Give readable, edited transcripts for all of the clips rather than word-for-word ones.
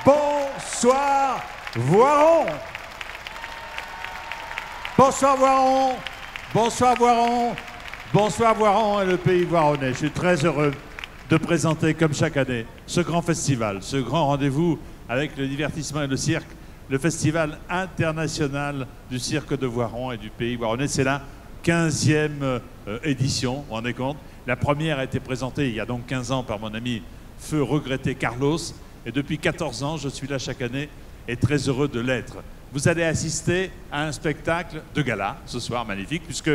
Bonsoir Voiron. Bonsoir Voiron. Bonsoir Voiron. Bonsoir Voiron et le pays voironnais. Je suis très heureux de présenter, comme chaque année, ce grand festival, ce grand rendez-vous avec le divertissement et le cirque, le Festival international du cirque de Voiron et du pays voironnais. C'est la 15e édition, vous vous rendez compte? La première a été présentée il y a donc 15 ans par mon ami feu regretté Carlos. Et depuis 14 ans, je suis là chaque année et très heureux de l'être. Vous allez assister à un spectacle de gala ce soir magnifique, puisque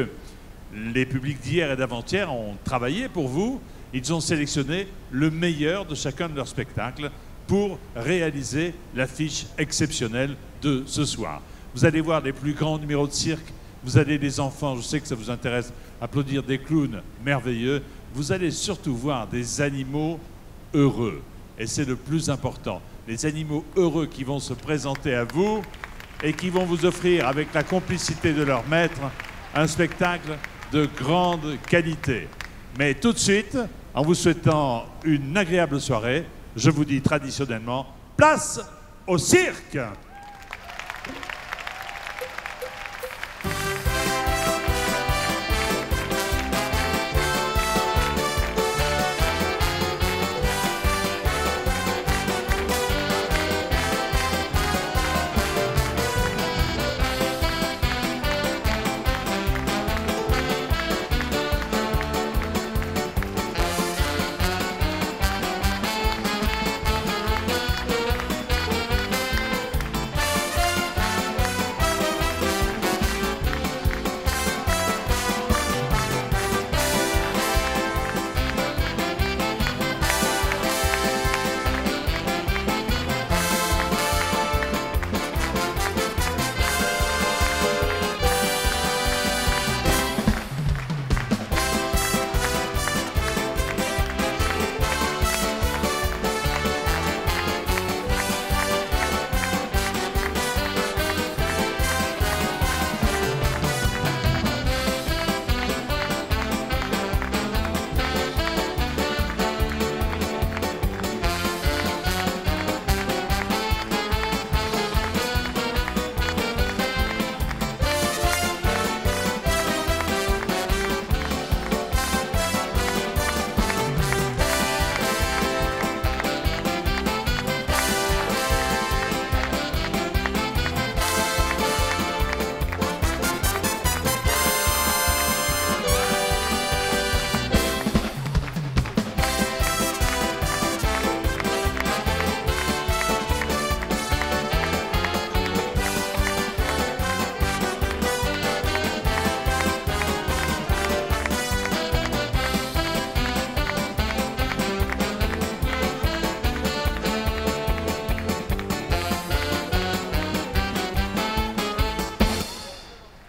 les publics d'hier et d'avant-hier ont travaillé pour vous. Ils ont sélectionné le meilleur de chacun de leurs spectacles pour réaliser l'affiche exceptionnelle de ce soir. Vous allez voir les plus grands numéros de cirque. Vous allez, les enfants, je sais que ça vous intéresse, applaudir des clowns merveilleux. Vous allez surtout voir des animaux heureux. Et c'est le plus important. Les animaux heureux qui vont se présenter à vous et qui vont vous offrir, avec la complicité de leur maître, un spectacle de grande qualité. Mais tout de suite, en vous souhaitant une agréable soirée, je vous dis traditionnellement, place au cirque!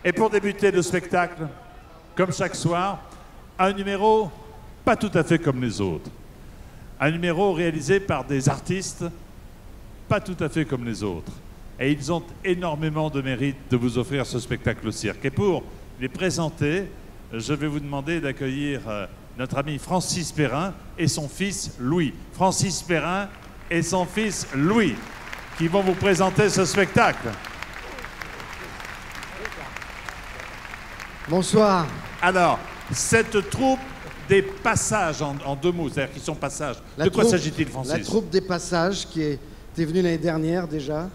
Et pour débuter le spectacle, comme chaque soir, un numéro pas tout à fait comme les autres. Un numéro réalisé par des artistes pas tout à fait comme les autres. Et ils ont énormément de mérite de vous offrir ce spectacle au cirque. Et pour les présenter, je vais vous demander d'accueillir notre ami Francis Perrin et son fils Louis. Francis Perrin et son fils Louis, qui vont vous présenter ce spectacle. Bonsoir. Alors, cette troupe des passages, en deux mots, c'est-à-dire qu'ils sont passages. De quoi s'agit-il, Francis? La troupe des passages qui était venue l'année dernière déjà,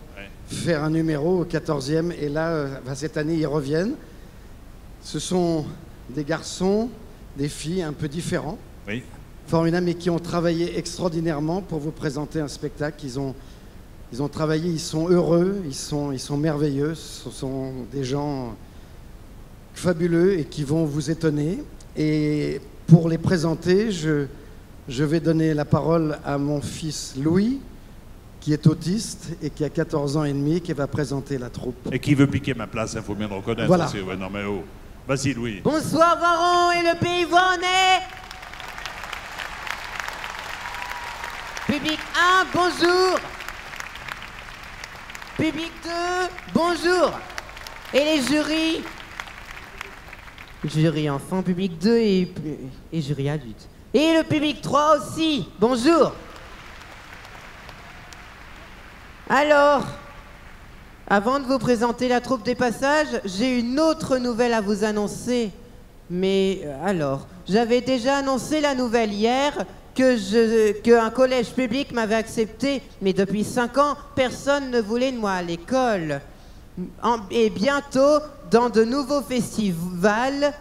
faire un numéro au 14e, et là, cette année, ils reviennent. Ce sont des garçons, des filles un peu différents, formidables, mais qui ont travaillé extraordinairement pour vous présenter un spectacle. Ils ont travaillé, ils sont heureux, ils sont merveilleux, ce sont des gens fabuleux et qui vont vous étonner. Et pour les présenter, je vais donner la parole à mon fils Louis, qui est autiste et qui a 14 ans et demi, qui va présenter la troupe. Et qui veut piquer ma place, il faut bien le reconnaître. Voilà. Aussi. Ouais, non mais oh. Vas-y, Louis. Bonsoir Voiron et le pays voironnais. Public 1, bonjour. Public 2, bonjour. Et les jurys? Jury enfant, public 2 et jury adulte. Et le public 3 aussi, bonjour. Alors, avant de vous présenter la troupe des passages, j'ai une autre nouvelle à vous annoncer. Mais alors, j'avais déjà annoncé la nouvelle hier qu'un collège public m'avait accepté, mais depuis 5 ans, personne ne voulait de moi à l'école. Et bientôt, dans de nouveaux festivals,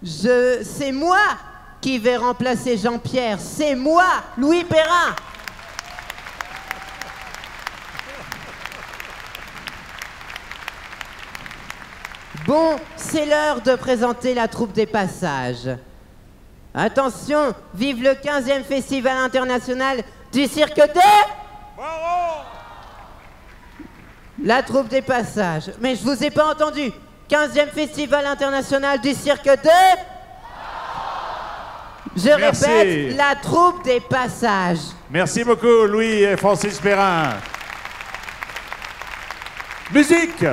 c'est moi qui vais remplacer Jean-Pierre. C'est moi, Louis Perrin. Bon, c'est l'heure de présenter la troupe des passages. Attention, vive le 15e Festival international du cirque de... Bravo! La troupe des passages. Mais je vous ai pas entendu. 15e Festival international du cirque de... Je Merci. répète, la troupe des passages. Merci beaucoup, Louis et Francis Perrin. Musique!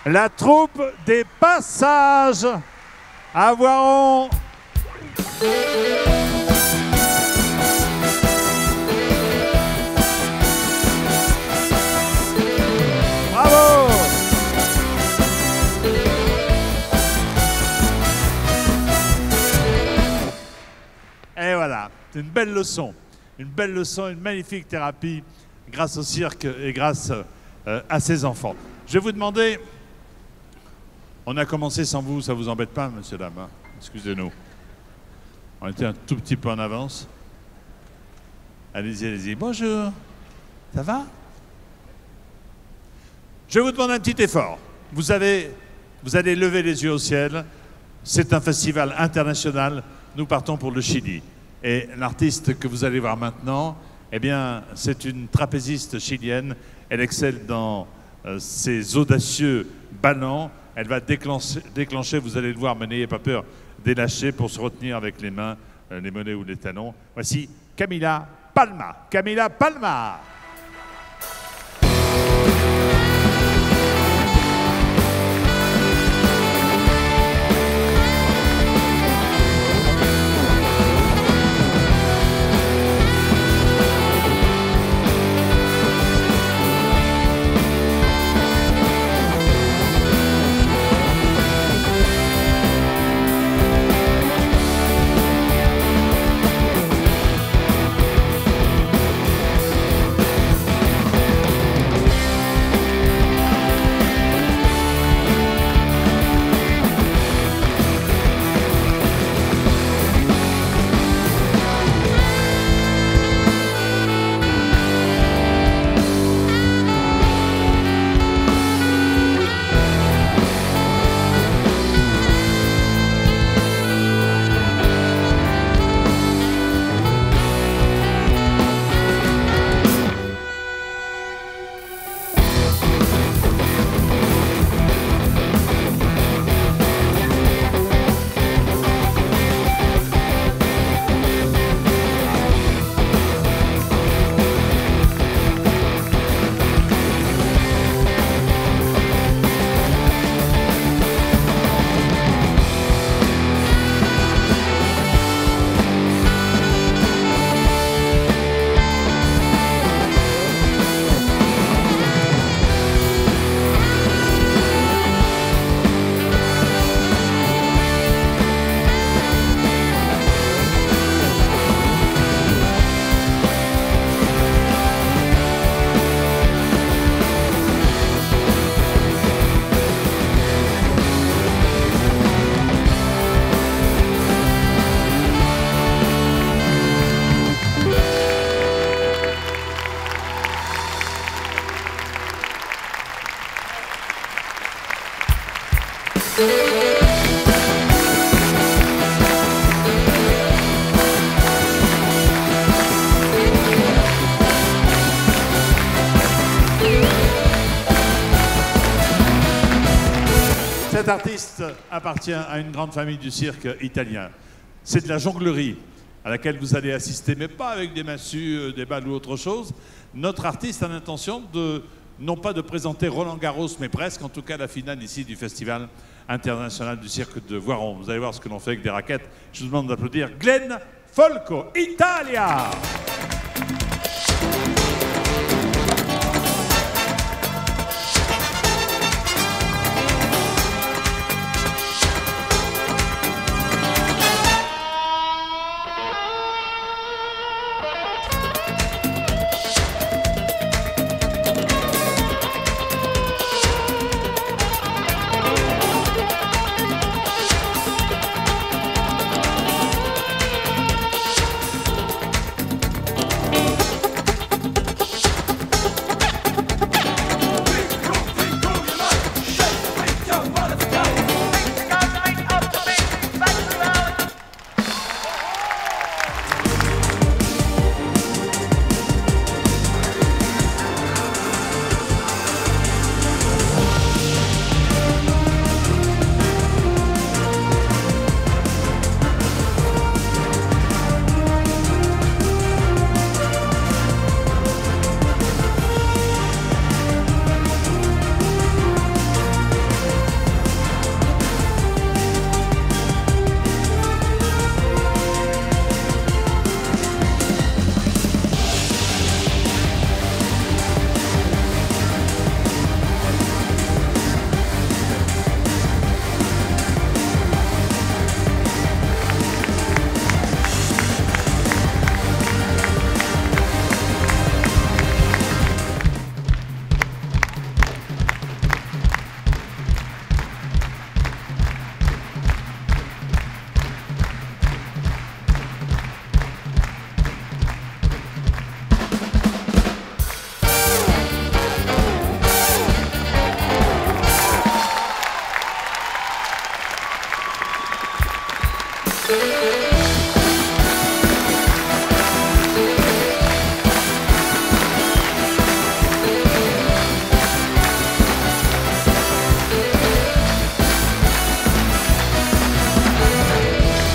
La troupe des passages à Voiron. Bravo! Et voilà, une belle leçon, une magnifique thérapie grâce au cirque et grâce à ces enfants. Je vais vous demander, on a commencé sans vous, ça vous embête pas, monsieur, dame, hein? Excusez-nous. On était un tout petit peu en avance. Allez-y, allez-y. Bonjour. Ça va? Je vous demande un petit effort. Vous allez lever les yeux au ciel. C'est un festival international. Nous partons pour le Chili. Et l'artiste que vous allez voir maintenant, eh bien, c'est une trapéziste chilienne. Elle excelle dans ses audacieux ballons. Elle va déclencher, vous allez le voir, mais n'ayez pas peur, des lâchers pour se retenir avec les mains, les mollets ou les talons. Voici Camila Palma. Camila Palma. Cet artiste appartient à une grande famille du cirque italien. C'est de la jonglerie à laquelle vous allez assister, mais pas avec des massues, des balles ou autre chose. Notre artiste a l'intention de, non pas de présenter Roland Garros, mais presque, en tout cas la finale ici du Festival international du cirque de Voiron. Vous allez voir ce que l'on fait avec des raquettes. Je vous demande d'applaudir Glenn Folco, Italia.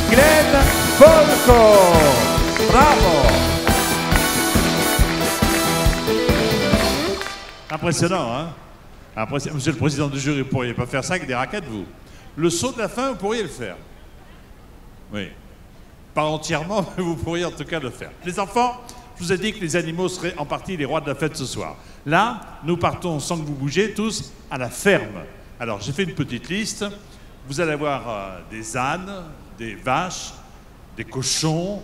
Glenn Folco, bravo. Impressionnant, hein? Monsieur le Président du jury, vous ne pourriez pas faire ça avec des raquettes, vous? Le saut de la fin, vous pourriez le faire. Oui. Pas entièrement, mais vous pourriez en tout cas le faire. Les enfants, je vous ai dit que les animaux seraient en partie les rois de la fête ce soir. Là, nous partons sans que vous bougiez tous à la ferme. Alors, j'ai fait une petite liste. Vous allez avoir des ânes, des vaches, des cochons,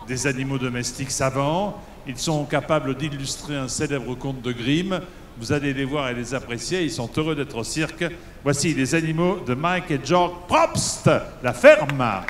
des animaux domestiques savants. Ils sont capables d'illustrer un célèbre conte de Grimm. Vous allez les voir et les apprécier. Ils sont heureux d'être au cirque. Voici les animaux de Mike et George Probst, la ferme.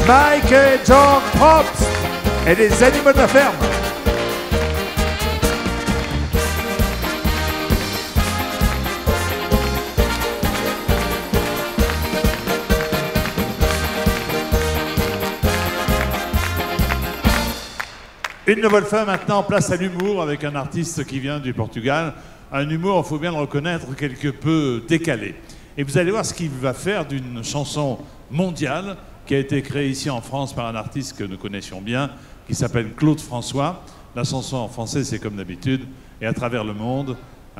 Mike et John Probst et les animaux de la ferme. Une nouvelle fois maintenant, place à l'humour avec un artiste qui vient du Portugal. Un humour, il faut bien le reconnaître, quelque peu décalé. Et vous allez voir ce qu'il va faire d'une chanson mondiale qui a été créée ici en France par un artiste que nous connaissions bien, qui s'appelle Claude François. La chanson en français, c'est comme d'habitude. Et à travers le monde,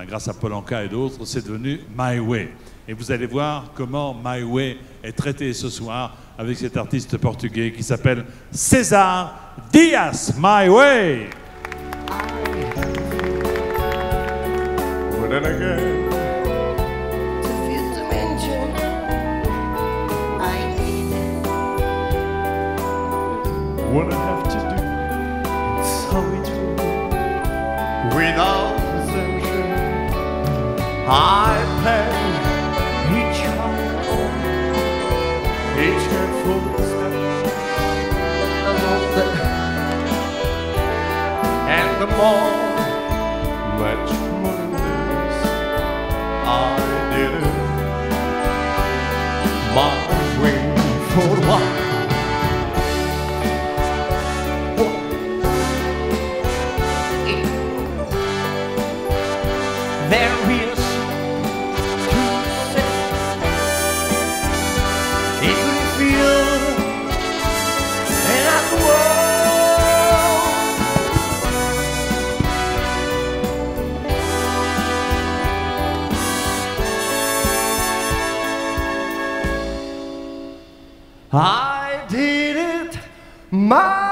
grâce à Paul Anka et d'autres, c'est devenu My Way. Et vous allez voir comment My Way est traité ce soir avec cet artiste portugais qui s'appelle César Dias. My Way. When I get to feel dimension, I need it. What I have to do, it's how it will. Without possession, I pay each one, each careful step along the, and the more much more than this, I did it my way for a while. There is to say, it would feel and the world. I did it my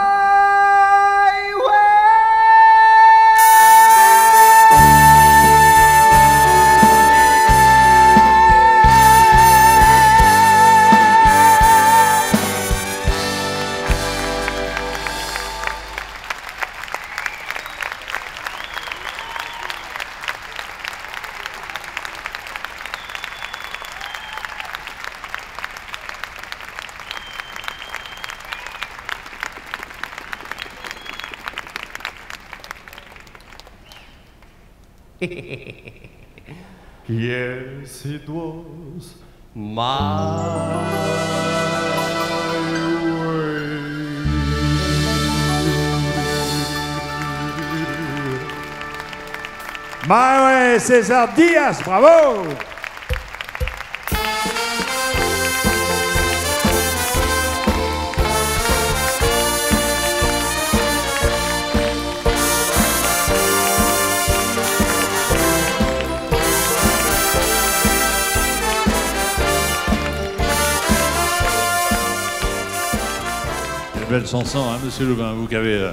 Yes, it was my way. My Way, César Dias, bravo! Belle chanson, hein, Monsieur Louvain, vous qui avez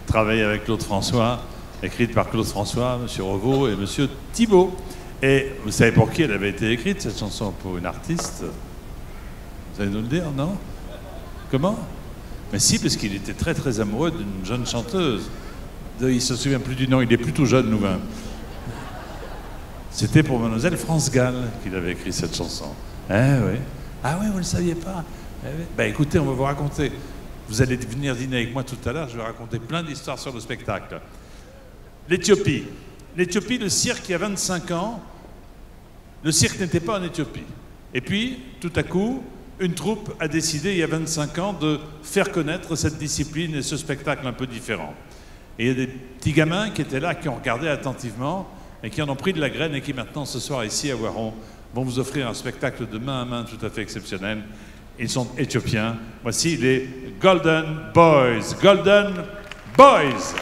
travaillé avec Claude François, écrite par Claude François, Monsieur Revaux et Monsieur Thibault. Et vous savez pour qui elle avait été écrite, cette chanson? Pour une artiste? Vous allez nous le dire, non? Comment? Mais si, parce qu'il était très très amoureux d'une jeune chanteuse. Il ne se souvient plus du nom, il est plutôt jeune, Louvain. C'était pour Mademoiselle France Gall qu'il avait écrit cette chanson. Eh oui. Ah oui, vous ne le saviez pas? Eh oui. Ben écoutez, on va vous raconter. Vous allez venir dîner avec moi tout à l'heure, je vais raconter plein d'histoires sur le spectacle. L'Éthiopie. L'Éthiopie, le cirque, il y a 25 ans, le cirque n'était pas en Éthiopie. Et puis, tout à coup, une troupe a décidé, il y a 25 ans, de faire connaître cette discipline et ce spectacle un peu différent. Et il y a des petits gamins qui étaient là, qui ont regardé attentivement et qui en ont pris de la graine et qui maintenant, ce soir, ici à Voiron, vont vous offrir un spectacle de main à main tout à fait exceptionnel. Ils sont éthiopiens. Voici les Golden Boys. Golden Boys.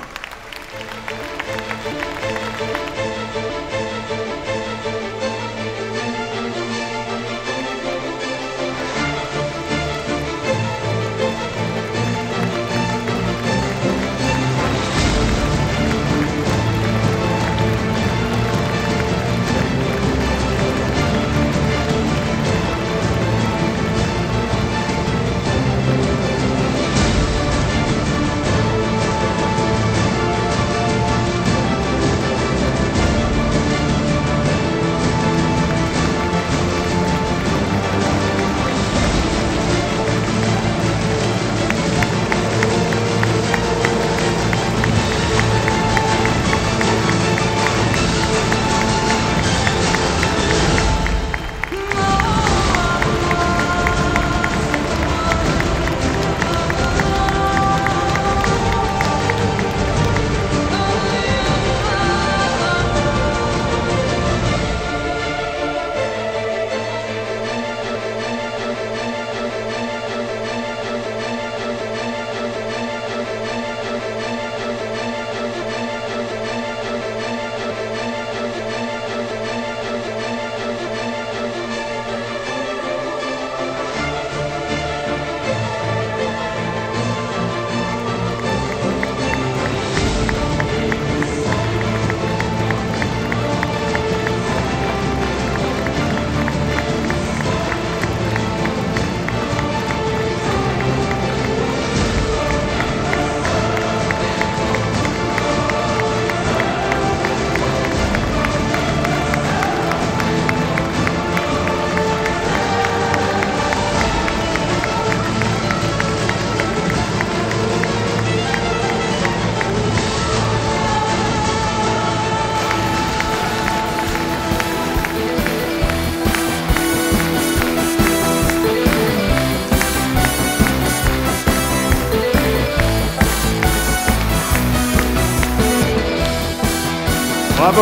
Bravo.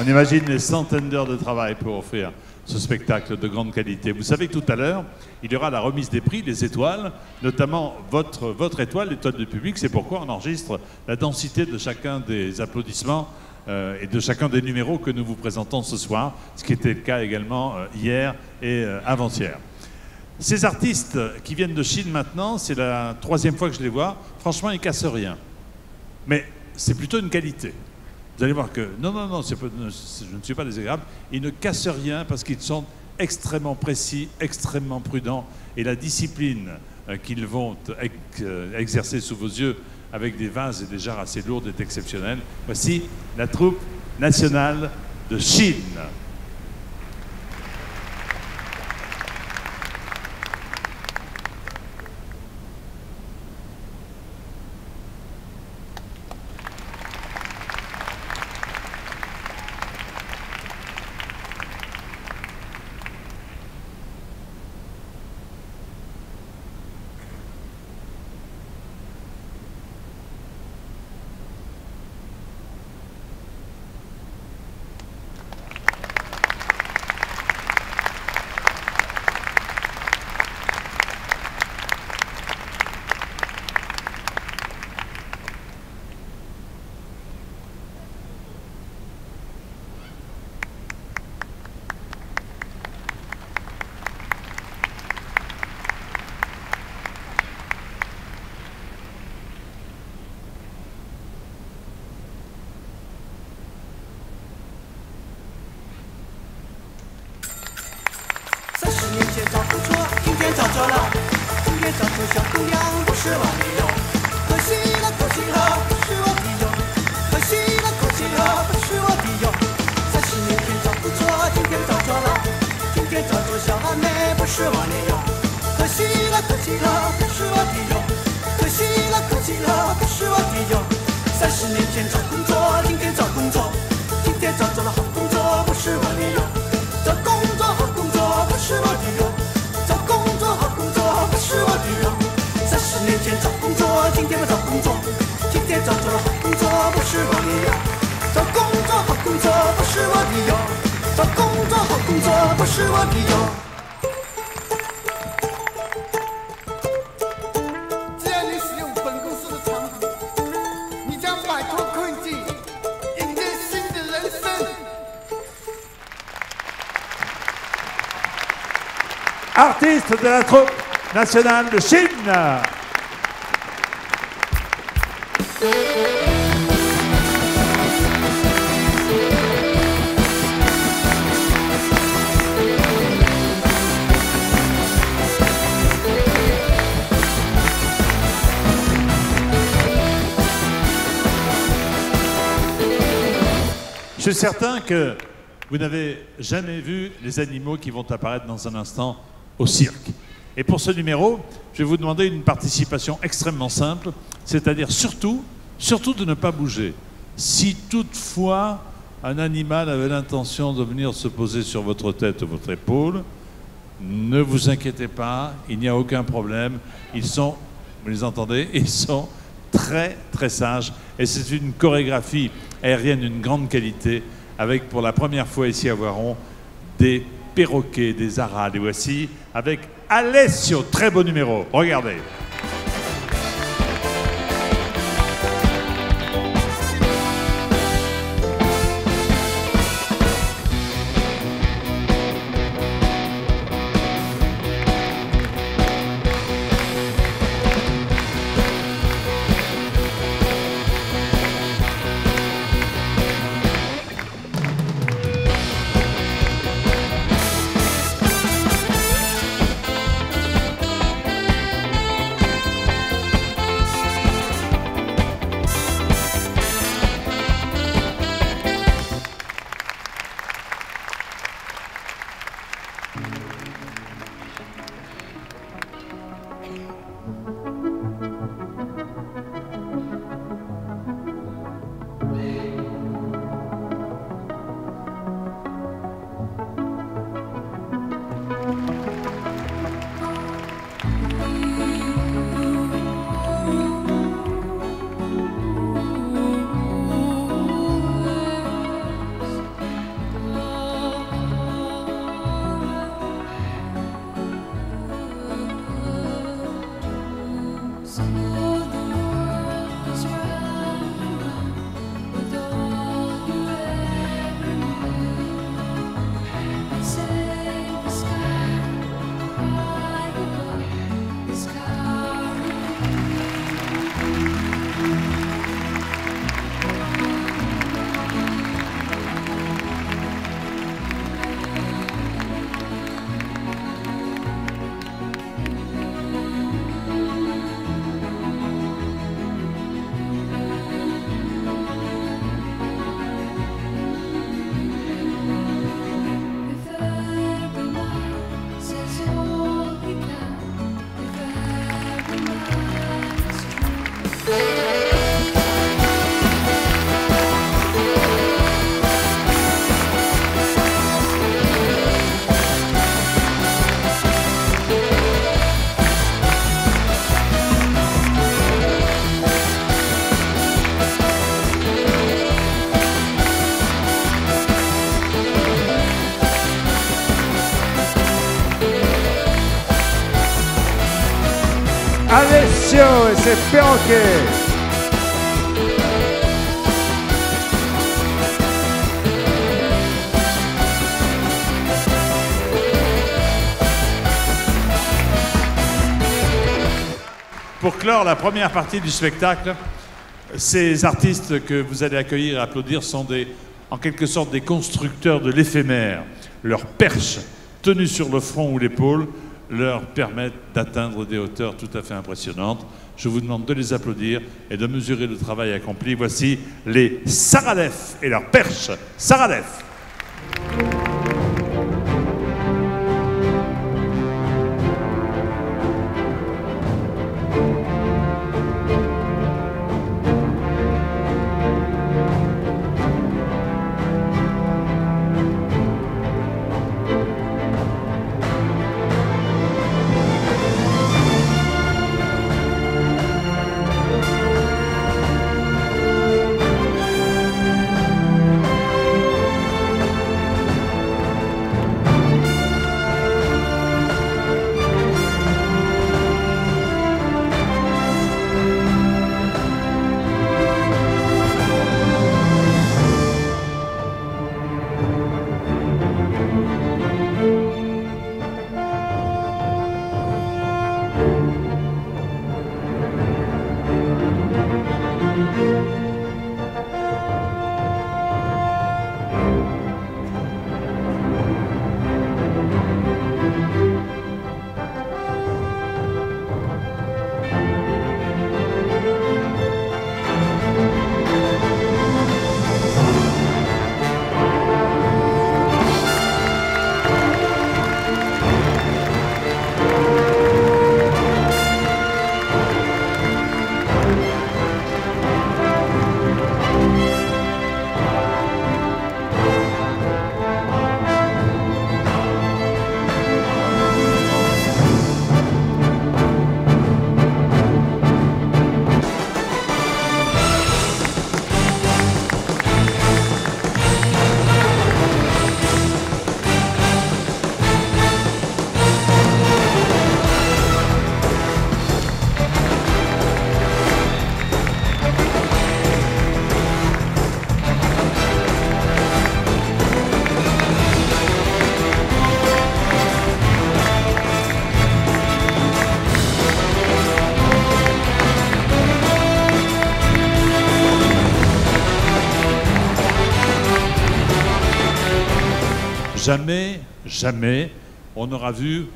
On imagine les centaines d'heures de travail pour offrir ce spectacle de grande qualité. Vous savez que tout à l'heure, il y aura la remise des prix, les étoiles, notamment votre étoile, l'étoile du public. C'est pourquoi on enregistre la densité de chacun des applaudissements et de chacun des numéros que nous vous présentons ce soir, ce qui était le cas également hier et avant-hier. Ces artistes qui viennent de Chine maintenant, c'est la 3e fois que je les vois. Franchement, ils cassent rien. Mais c'est plutôt une qualité. Vous allez voir que, non, je ne suis pas désagréable, ils ne cassent rien parce qu'ils sont extrêmement précis, extrêmement prudents. Et la discipline qu'ils vont exercer sous vos yeux avec des vases et des jarres assez lourdes est exceptionnelle. Voici la troupe nationale de Chine. Artiste de la troupe nationale de Chine. Je suis certain que vous n'avez jamais vu les animaux qui vont apparaître dans un instant au cirque. Et pour ce numéro, je vais vous demander une participation extrêmement simple, c'est-à-dire surtout de ne pas bouger. Si toutefois un animal avait l'intention de venir se poser sur votre tête ou votre épaule, ne vous inquiétez pas, il n'y a aucun problème. Ils sont, vous les entendez, ils sont très très sages. Et c'est une chorégraphie aérienne d'une grande qualité, avec pour la première fois ici à Voiron, des perroquets, des aras. Les voici avec Alessio. Très beau numéro. Regardez. Alessio et ses perroquets. Pour clore la première partie du spectacle, ces artistes que vous allez accueillir et applaudir sont en quelque sorte des constructeurs de l'éphémère. Leurs perches tenues sur le front ou l'épaule leur permettent d'atteindre des hauteurs tout à fait impressionnantes. Je vous demande de les applaudir et de mesurer le travail accompli. Voici les Saradef et leurs perches. Saradef. Jamais, jamais, on n'aura vu,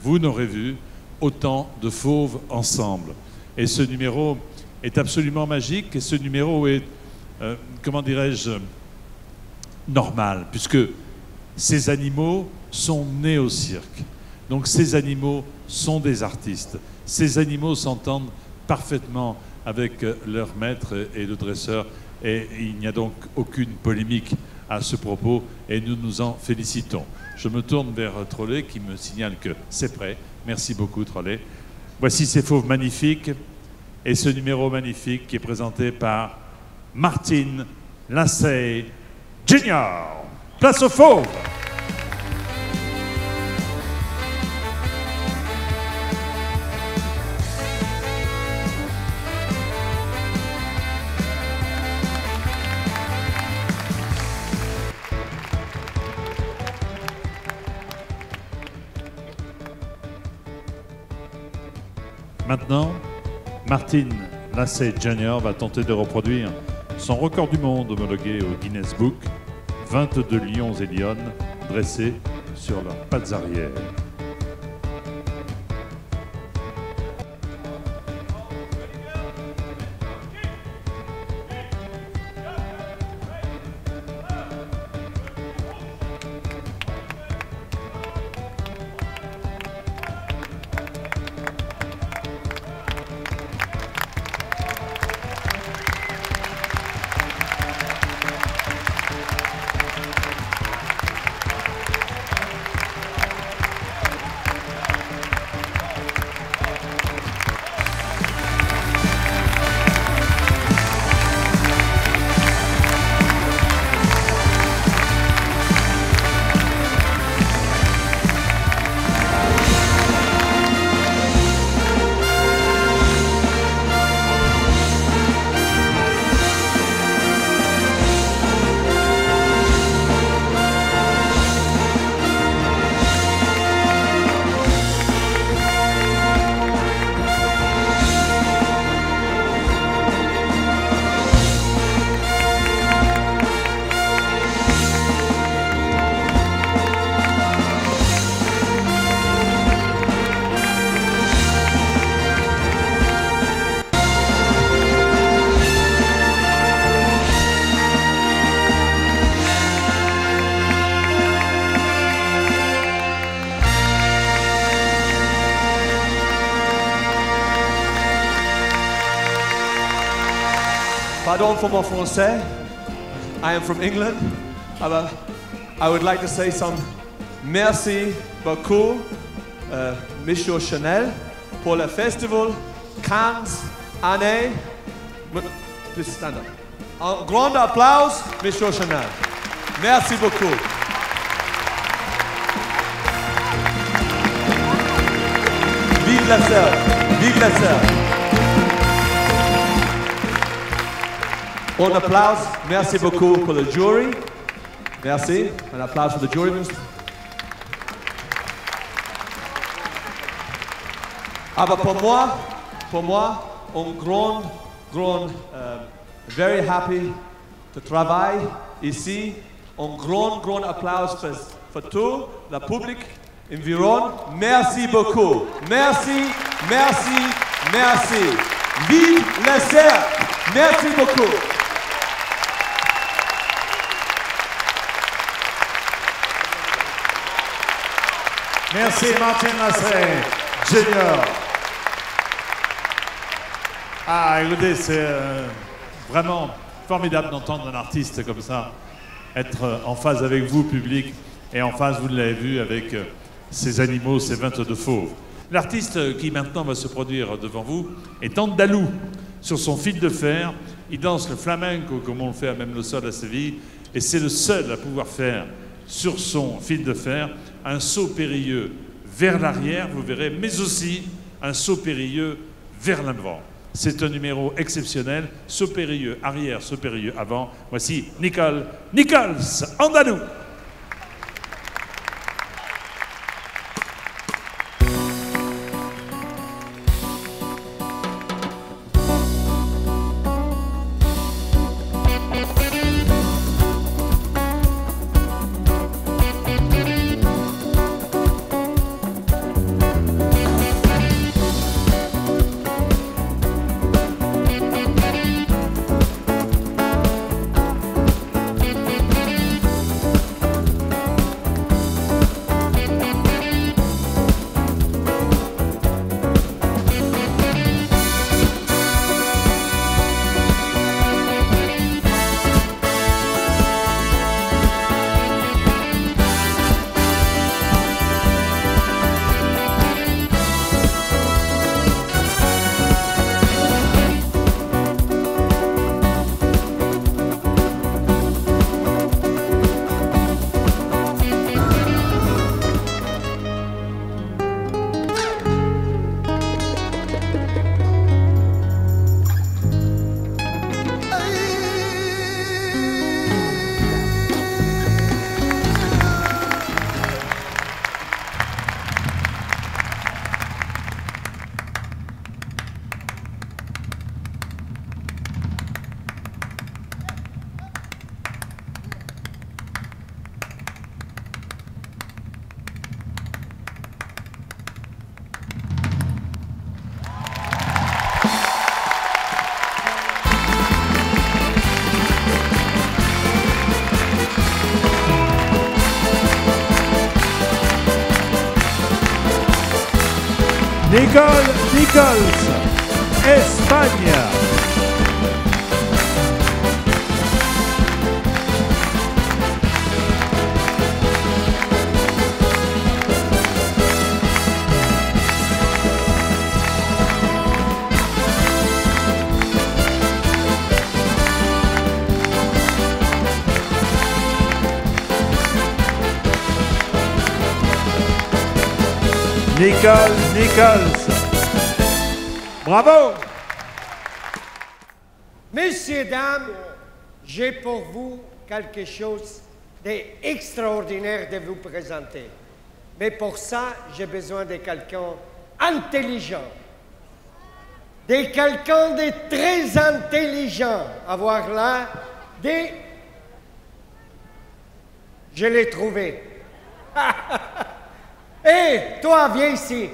vous n'aurez vu, autant de fauves ensemble. Et ce numéro est absolument magique, et ce numéro est, comment dirais-je, normal, puisque ces animaux sont nés au cirque. Donc ces animaux sont des artistes. Ces animaux s'entendent parfaitement avec leur maître et le dresseur, et il n'y a donc aucune polémique à ce propos, et nous nous en félicitons. Je me tourne vers Trollet qui me signale que c'est prêt. Merci beaucoup, Trollet. Voici ces fauves magnifiques et ce numéro magnifique qui est présenté par Martin Lassay Junior. Place aux fauves. Maintenant, Martin Lasset Jr. va tenter de reproduire son record du monde homologué au Guinness Book, 22 lions et lionnes dressés sur leurs pattes arrière. Pardon for mon français. I am from England. I would like to say some merci beaucoup, Monsieur Chanel, pour le festival Cannes année. Please stand up. Un grand applaus, Monsieur Chanel. Merci beaucoup. Vive la sœur. Vive la sœur. Un applaus, merci beaucoup pour le jury. Merci, un applaus pour le jury. Aber pour moi, un grand, very happy to travailler ici. Un grand applaus pour tout le public environ. Merci beaucoup. Merci. Vive le cercle. Merci beaucoup. Merci Martin Lasset Jr. Ah, écoutez, c'est vraiment formidable d'entendre un artiste comme ça être en phase avec vous, public, et en phase, vous l'avez vu, avec ces animaux, ces 22 fauves. L'artiste qui maintenant va se produire devant vous est andalou. Sur son fil de fer, il danse le flamenco comme on le fait à Même le sol à Séville, et c'est le seul à pouvoir faire sur son fil de fer un saut périlleux vers l'arrière, vous verrez, mais aussi un saut périlleux vers l'avant. C'est un numéro exceptionnel, saut périlleux arrière, saut périlleux avant. Voici Nichols Andalou. Nicole Nichols, Espagne. Nicole Nichols. Bravo! Messieurs, dames, j'ai pour vous quelque chose d'extraordinaire de vous présenter. Mais pour ça, j'ai besoin de quelqu'un intelligent. De quelqu'un de très intelligent. À voir là, je l'ai trouvé. Hé, toi, viens ici.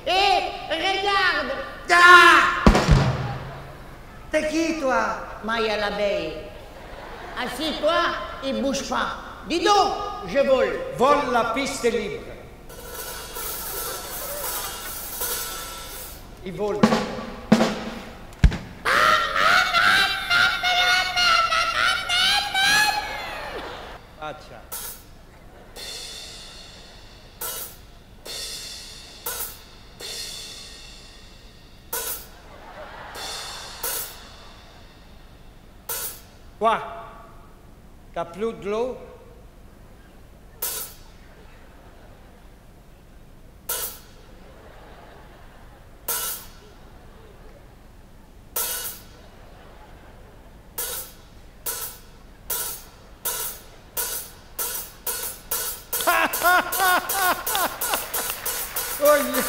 Hé, regarde! Ah! T'es qui, toi? Maya l'abeille. Assis-toi et bouge pas. Dis donc, je vole. Vole la piste libre. Il vole. Ah, tiens. Quoi? T'as plus de l'eau? Oh, yeah.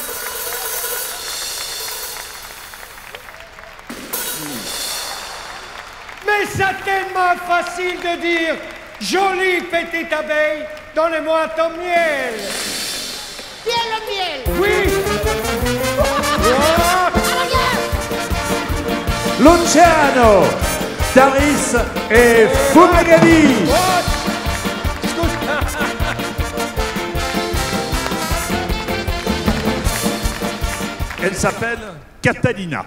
Mais c'est tellement facile de dire « Jolie petite abeille, donnez-moi ton miel ». Tiens le miel. Oui. Luciano, Daris et Fumagalli. Elle s'appelle Catalina.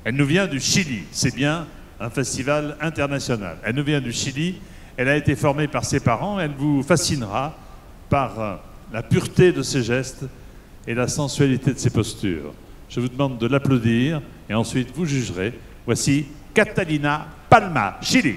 Elle nous vient du Chili, c'est bien un festival international. Elle nous vient du Chili, elle a été formée par ses parents, elle vous fascinera par la pureté de ses gestes et la sensualité de ses postures. Je vous demande de l'applaudir et ensuite vous jugerez. Voici Catalina Palma, Chili.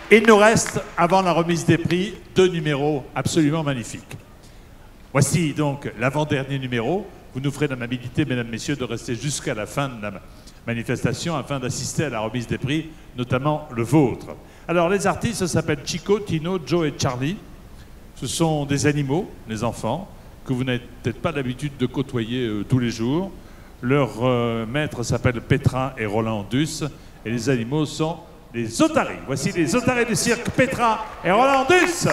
Il nous reste, avant la remise des prix, 2 numéros absolument magnifiques. Voici donc l'avant-dernier numéro. Vous nous ferez l'amabilité, mesdames, messieurs, de rester jusqu'à la fin de la manifestation afin d'assister à la remise des prix, notamment le vôtre. Alors, les artistes s'appellent Chico, Tino, Joe et Charlie. Ce sont des animaux, les enfants, que vous n'avez peut-être pas l'habitude de côtoyer tous les jours. Leurs maîtres s'appellent Petra et Roland Duss, et les animaux sont les otaries. Voici les otaries du cirque Petra et Roland Duss.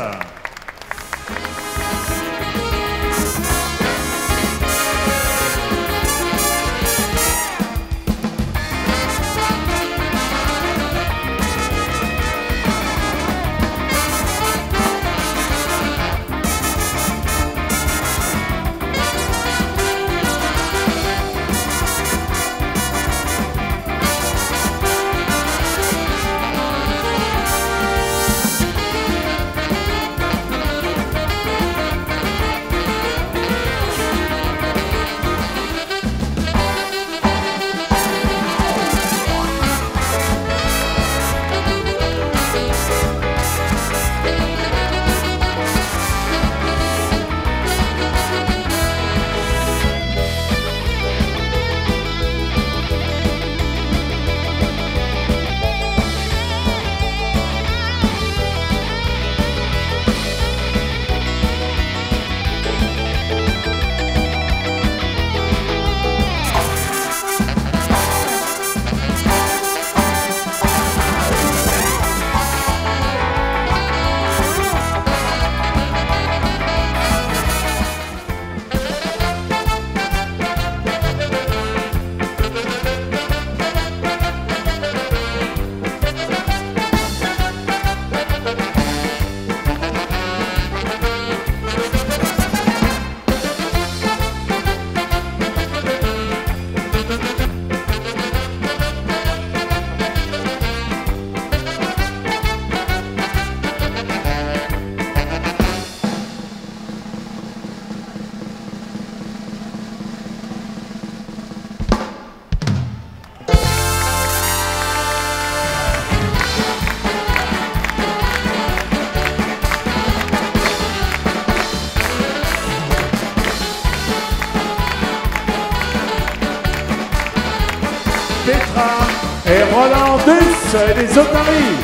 Petra et Roland Duss et les otaries.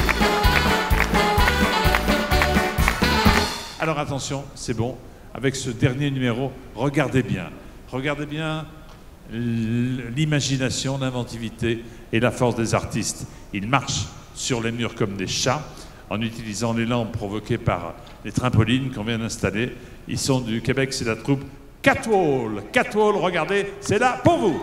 Alors attention, c'est bon. Avec ce dernier numéro, regardez bien l'imagination, l'inventivité et la force des artistes. Ils marchent sur les murs comme des chats en utilisant les lampes provoquées par les trampolines qu'on vient d'installer. Ils sont du Québec, c'est la troupe Catwall. Catwall, regardez, c'est là pour vous.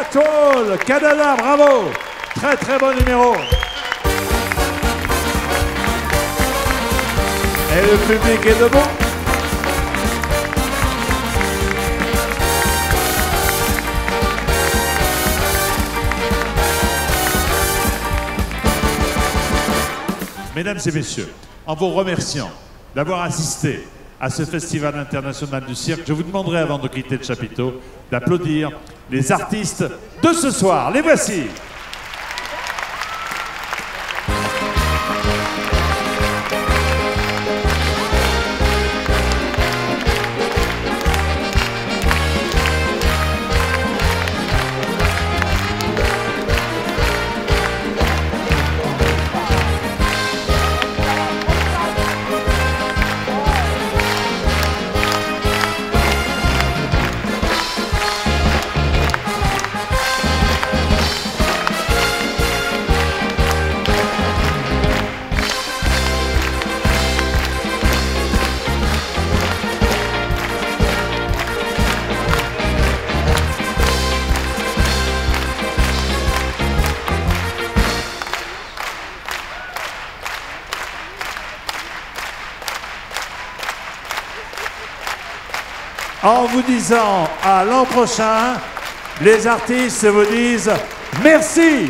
Catwall, Canada, bravo. Très très bon numéro. Et le public est debout. Mesdames et messieurs, en vous remerciant d'avoir assisté à ce Festival international du cirque, je vous demanderai avant de quitter le chapiteau d'applaudir les artistes de ce soir. Les voici. En vous disant à l'an prochain, les artistes vous disent merci.